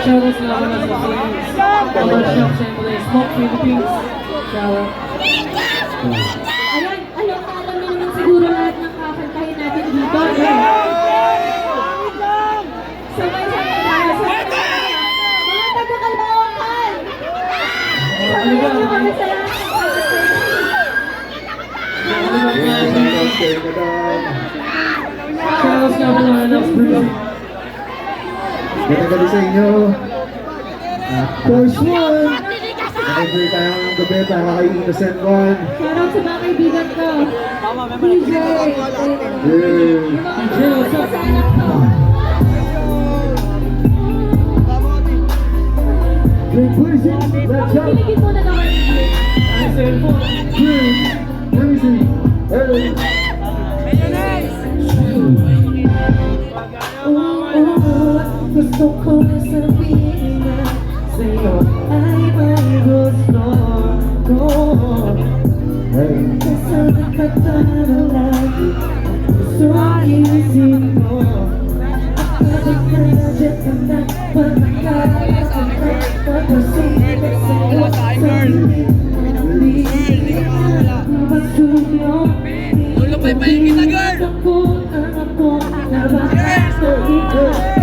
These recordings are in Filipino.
Shoutouts na naman sa Power Shop, siyempre, Smoke Philippines. Shoutout. Ayan, alam niyo naman siguro lahat ng kakantahin natin dito. Sabay-sabay tayo sa mga taga-Caloocan. Sabay-sabay kami sa lahat ng Shoutouts na naman ng Bruce. Matagali sa inyo. Coach Juan. Nag-enjoy tayo ng gabi para kay Innocent One. shoutout sa mga kaibigan ko. DJ. DJ, what's up? Sa anak ko. Great person. Let's go. Piligin muna naman. Ang cellphone. Let me see. Hey. Gusto ko na sabihin na sa'yo ay may gusto ko. Kasama ka para lagi gusto isip mo. Kapag nandiyan ka na, pagkakala ka na, pagkasipat sa'yo sa piling. Pagsulong, kita, girl! ako na bakit sa ikaw.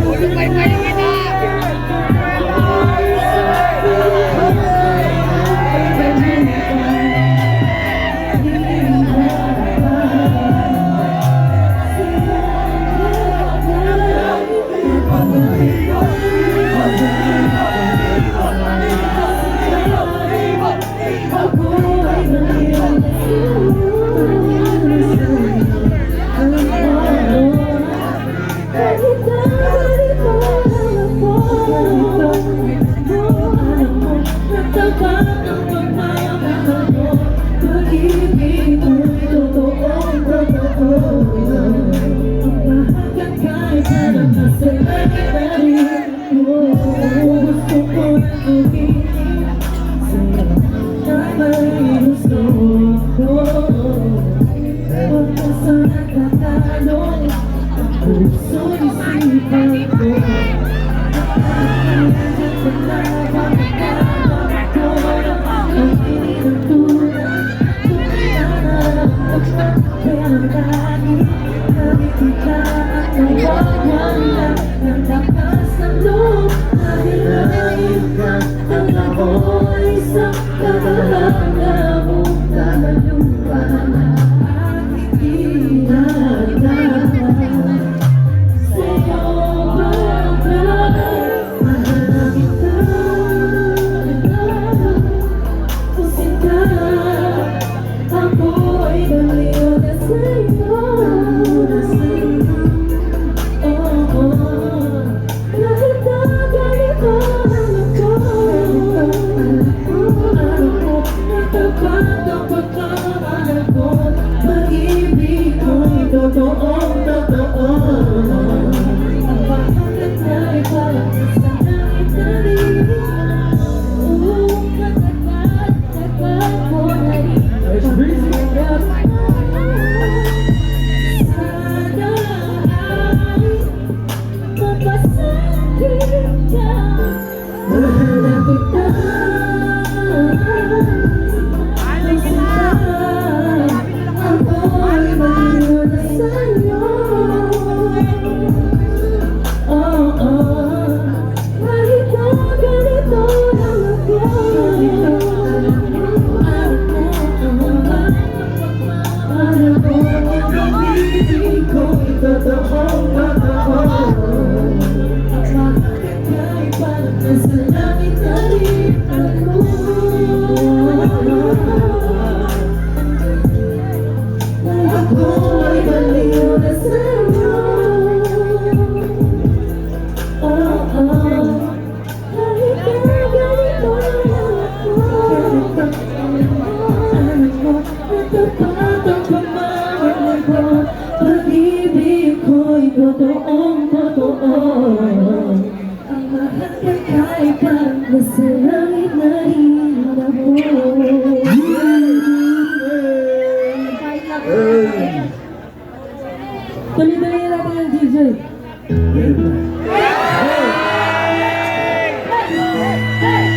Tuloy-tuloy natin yung DJ.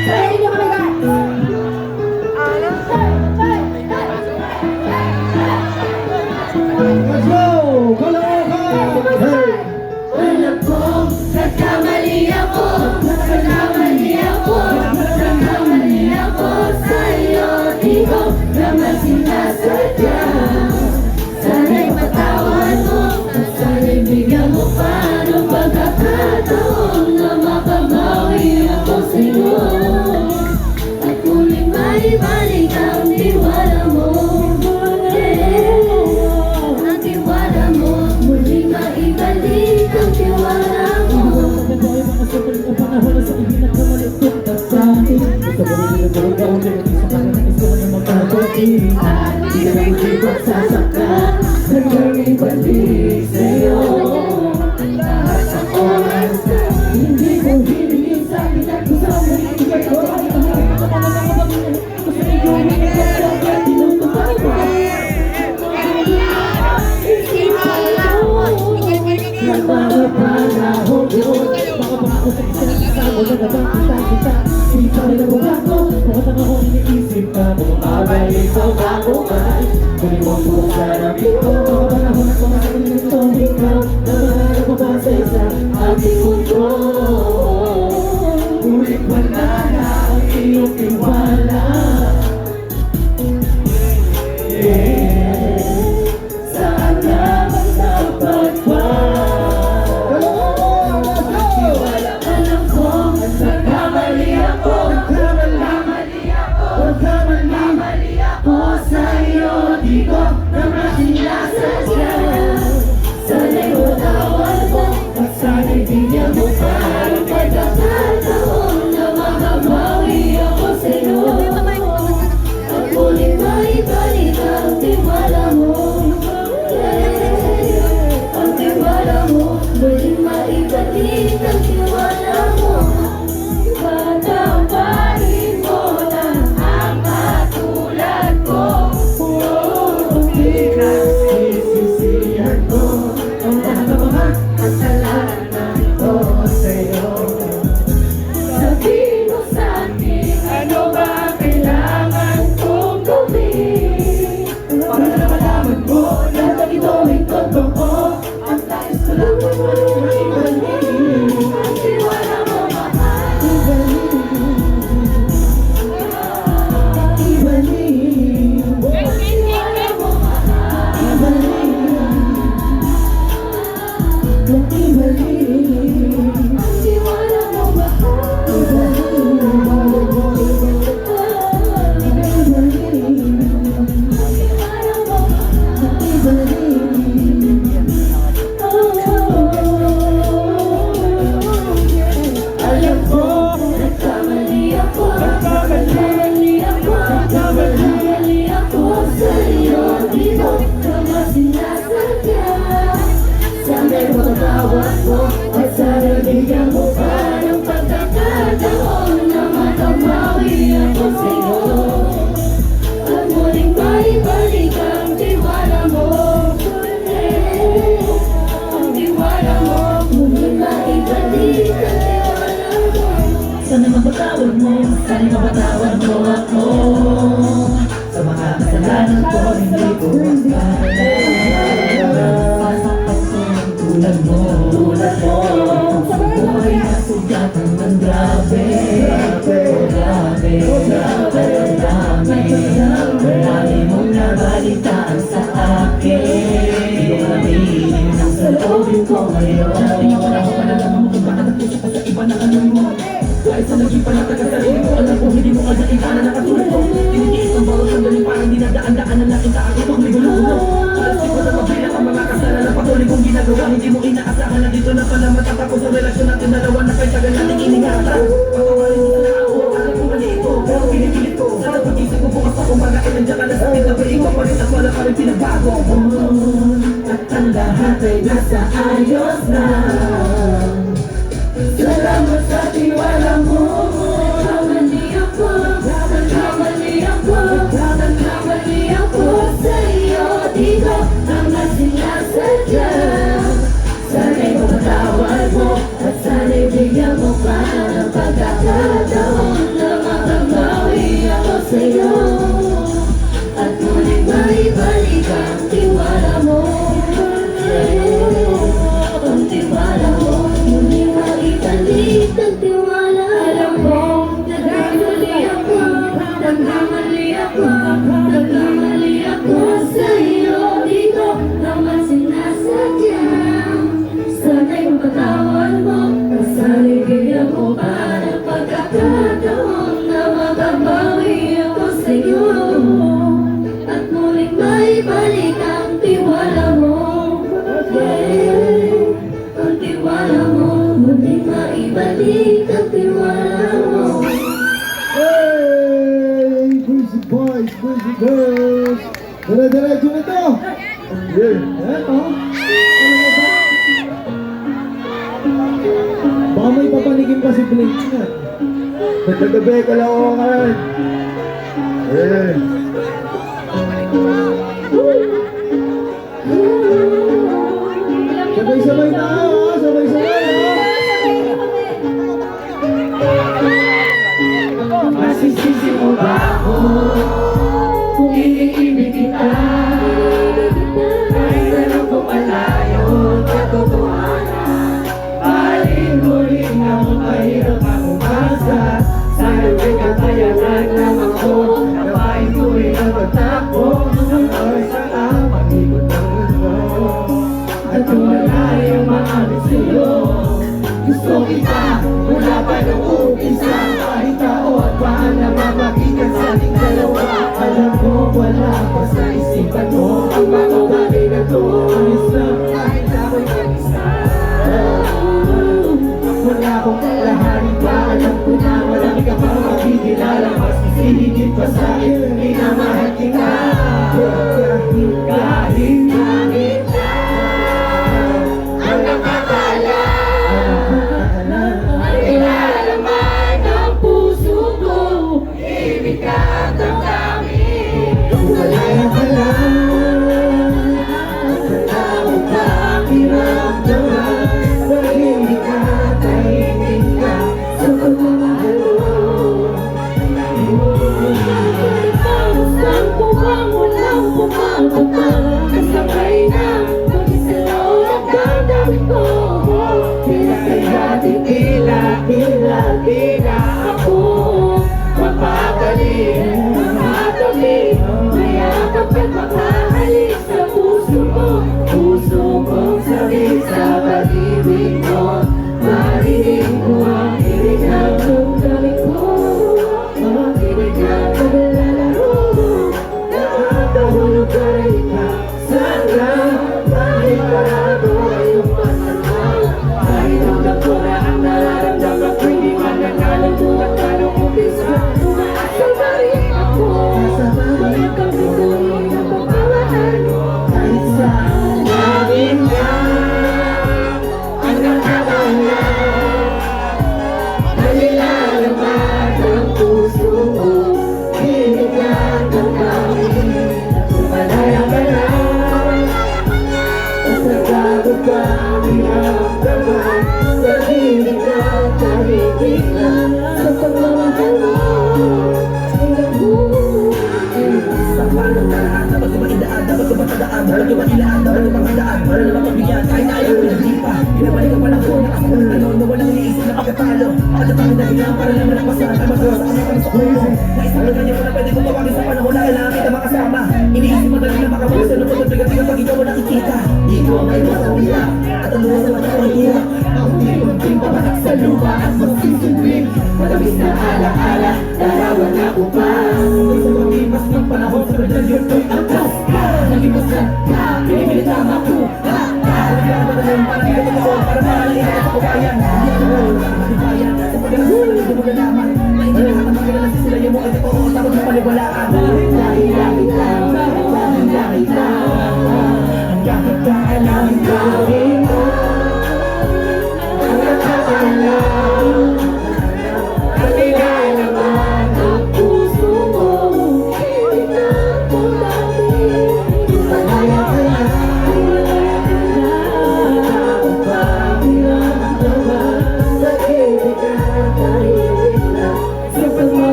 Sayahin niyo kami, guys! Let's go! Caloocan! Hey! Alam ko, nagkamali ako, nagkamali ako, nagkamali ako sa'yo, di ko naman sinasadya. Sana'y patawan mo, at sana'y bigyan mo pa ng pagkakataon na makabawi ako sa'yo. At muling maibalik ang tiwala mo. Ang tiwala mo, muling maibalik ang tiwala mo. Hindi ka na muling magsasaka, hanggang ibalik sa'yo. Lahat ng oras na hindi ko hiningin sa'kin at gusto mo ibigay ko. Ngunit wala na ang iyong tiwala. Saan na magsapat pa? Alam ko, nagkamali ako, nagkamali ako sa'yo, di ko naman sinasadya. Sana'y matawan mo, at sana'y bigyan mo pa ng pagkakataon na makabawi ako sa'yo. At muling maibalik ang tiwala mo. Ang tiwala mo, muling maibalik ang tiwala mo. Patawarin mo na ang katulad ko. Hindi ka sisisihan ko ang lahat ng mga kasalanan ko sa'yo. Sabihin mo sa'kin, ano ba kailangan kong gawin? Para na malaman mo, lahat ng ito ay totoo. Ang nais ko lang naman ay ibalik ang tiwala mo, mahal. Ibalik ang tiwala mo, mahal. Ibalik ang tiwala mo, mahal. Alam ko, nagkamali ako, nagkamali ako sa'yo, di ko naman sinasadya. Sana'y matawad mo, at sana'y bigyan mo pa ng pagkakataon na makabawi ako sa'yo. At muling maibalik ang tiwala mo. Ang tiwala mo, muling maibalik ang tiwala mo. Sana'y mapatawad mo, sana'y mapatawad mo ako. Sa mga kasalanan ko, hindi ko tulad mo, ang buhay na sugatan ng grabe. Marami mong nabalitaan sa akin. Hindi ko alaminin ang saloobin ko ngayon. Hindi ko na malalaman mo kung bakit nagpuso ka sa iba na ano mo. Kahit sa naging panatag sa sarili ko, alam ko hindi mo kagaitan na katulad ko. Tinitiis ang bawat sandaling parang dinadaan-daan na natin sa akin pag may gulo-gulo. Alas di ko na mabilang ang mga kasalanan na patuloy kong ginagawa. Hindi mo inaasahan na dito na pala matatapos ang relasyon natin dalawa na kahit tagal nating iningatan. Patawarin mo na ako, alam ko mali ito, pero pinipilit ko. Sa pag-isip ko bukas ako mga nandiyan ka na sa akin na ikaw pa rin at wala pa rin pinagbago. At ang lahat ay nasa ayos na. Salamat sa tiwala mo. Nagkamali ako, nagkamali ako, nagkamali ako sa'yo. Di ibalik ang tiwala mo. Ang tiwala mo, muling maibalik ang tiwala. Alam mo, nagkamali ako, nagkamali ako, nagkamali ako sa'yo. Di ko naman sinasadya. Sana'y mapatawad mo, masaligyan mo para pagkakataon na makabawi ako sa'yo. At muling maibalik ang tiwala mo. Yeah, ang tiwala mo, muling maibalik ang tiwala mo. Hey! Crazy boys, crazy girls! Dire-diretso na to! Yeah. Eto. Ano mo ba? Baka may papanigin pa si Blake niya. Nagkagabi ka lang ako karan. Yeah. Sabay-sabay na ako, sabay-sabay na. Masisisi mo ba ako kung iniibig kita? Kahit alam ko malayo sa totohanan, mahalin mo rin ang mahirap ang umasa. Sa'yo ay katayangan lang ako, napain ko rin ang magtakbo. Ay saan pag-ibot ng mundo, at kung wala yung maamit sa'yo. Gusto kita mula pa nung umpisa, kahit taon pa ang namamagitan sa ating dalawa. Alam mo wala pa sa isipan mo ang mga bagay na to. Ayos lang kahit ako'y mag-isa. Wala akong kalahanin pa, alam ko na marami ka pang makikilala. Mas isihigit pa sa'kin, minamahal kita. Kahit kita ang nakakala, ang nilalaman ng puso ko, ibig ka damdamin. Kung wala ka lang, wala mo pakiramdaman. Tahimik ka, tahimik ka sa pagmamahal mo. Saan po bang walang pumapatang kasabay na mag-isalaw ang damdamin ko? Tila ako mapapalin, mapapalin. Mayakap at makahalik sa puso ko, puso kong sabi sa pag-ibig mo. Marinig mo ang ibig ng damdamin ko, ang ibig ng paglalaro. Nakakahulog ka rin ka, sana kahit parado yung masama. Kahit hanggang ko na ang nararamdaman ko, hindi man nagkalagbuhat ka nung umpisa. Umaasa pa rin ako, walang kapituloy ng pagmamahal. Kahit saan namin ka ang nakakala, nalilalaman ang puso mo, ibig lang ang kami. Malaya ka na, basta bago pa minamdaman. Tahimik na, tahimik na sa pagmamahal mo. Hanggang sa paano na, dapat ko maidaan, dapat ko matadaan, dapat ko mailaan, dapat ko panghandaan, para na mapagbigyan, kahit na ayaw ko hindi pa. Pinabalik ang panahon na ako ng ano, na walang iniisip na pagkatalo. At ang tanging dahilan para lang malakpasan ang magawa sa aming panasok mo. Naisang na ganyan mo na pwede kong tawagin sa panahon na kailangan kita makasama. Iniisip mo talaga na makawala sa lupot at bigat-bigat pag ikaw na nakikita. Di ko ang may sa uya, at ang luwa sa mata ko hirap. Ang unti-unting pamatak sa lupa at magsisilbing matamis na ala-ala, larawan na upang sa pag-imas ng panahon sa medal yun ko'y angkas ka. Naging maslan ka, pinipilit ang makuha ka. Wala ka ba rin para hindi ka totoo, para mahalin ka sa kabayan. Hindi ka naman wala ka matibayan, sa pag-alas na hindi mo nalaman. Na hindi nakakamagilan na sisilayan mo ay totoo, tapos mo paniwalaan. Dahil-dahil lang, dahil-dahil lang, hanggang pagkaalam gawin mo. Ang nakakaalam, ang nilalaman ng puso mo, ibig na kung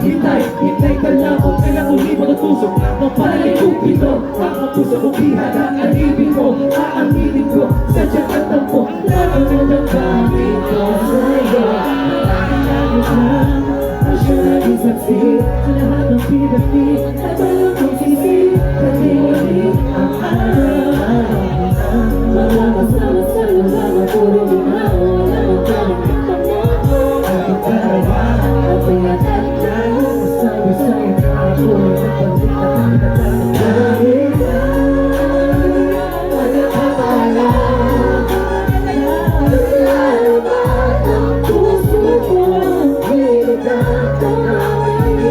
Hintay ka lang kung kailang uli mo natusok ng panalay kong ito. Ang puso kong bihara, ang ibig mo, aaminin ko, sadya at tampo. Lalo na ng gamit ko sa'yo. Lalo na, ang siya naging saksi sa lahat ng pinagpit. At walang kong sisi, kasi wali ang araw. Mga kasama sa mga puro mga wala ang kalimutang mo. Ang karawa, ang pinatagyan mo, masabi sa'yo na ako ay nagbalik na pinatagyan. Dahil magkakapala, nalalaman ang puso ko, hilig at tangawin.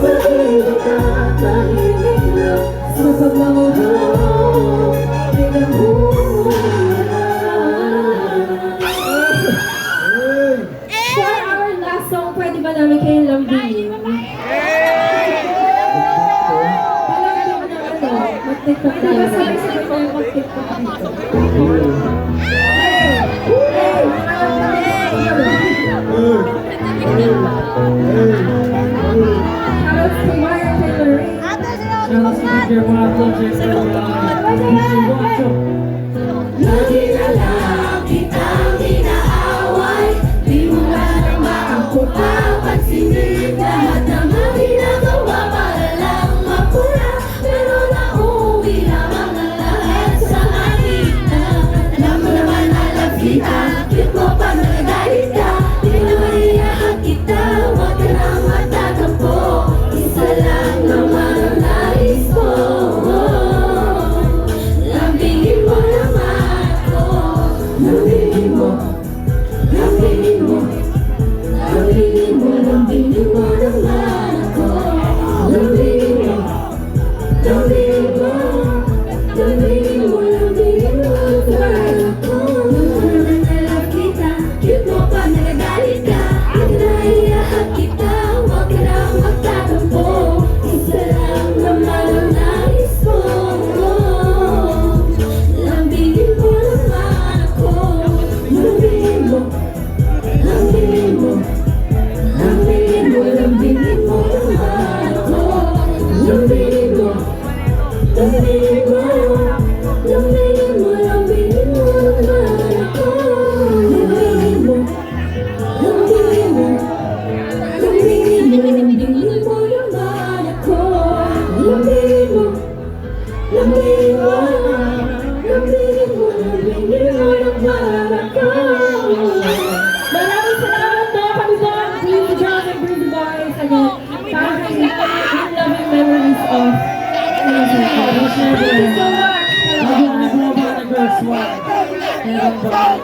Mahilig at tangawin sa pagmamahal mo. For our last song, pwede ba namin kayong lambingin? Palagay mo na mag-tiktok tayo. Diba sabay-sabay tayo mag-tiktok dito? Shoutouts to Mara Taylor. Shoutouts to Dear Marco, Lagi na lang kitang inaaway, di mo nga naman ako papansinin. Lahat ng mga ginagawa para lang mapura, pero nauwi lamang ang lahat sa akin. Alam mo naman alam kita, cute mo pag nagagalit ka. Di naman iyahat kita, huwag ka nang matatampo. Isa lang naman ang nais ko. Lambingin mo naman ako. Lambingin mo. Lambingin mo. Lambingin mo. Lambingin mo naman ako. Lambingin mo. Lambingin mo. Lambingin mo. Lambingin mo naman ako. Naman na love kita, cute mo pa nagagalit ka. Hindi na iyahat kita, huwag ka nang magtatampo. Isa lang naman ang nais ko. Lambingin mo naman ako. Lambingin mo. Lambingin mo. Lambingin mo. Lambingin mo naman ako. Lambingin mo. Lambingin mo. Lambingin mo. Lambingin mo naman ako. Lambingin mo. Lambingin mo. Lambingin mo. Lambingin mo naman ako. Lambingin mo. Lambingin mo. Lambingin mo. Lambingin mo naman ako. Maraming salamat po kami po, Breezy Girls and Breezy Boys. Again, para sa loving memories of Thank you so much. Ako ang girls,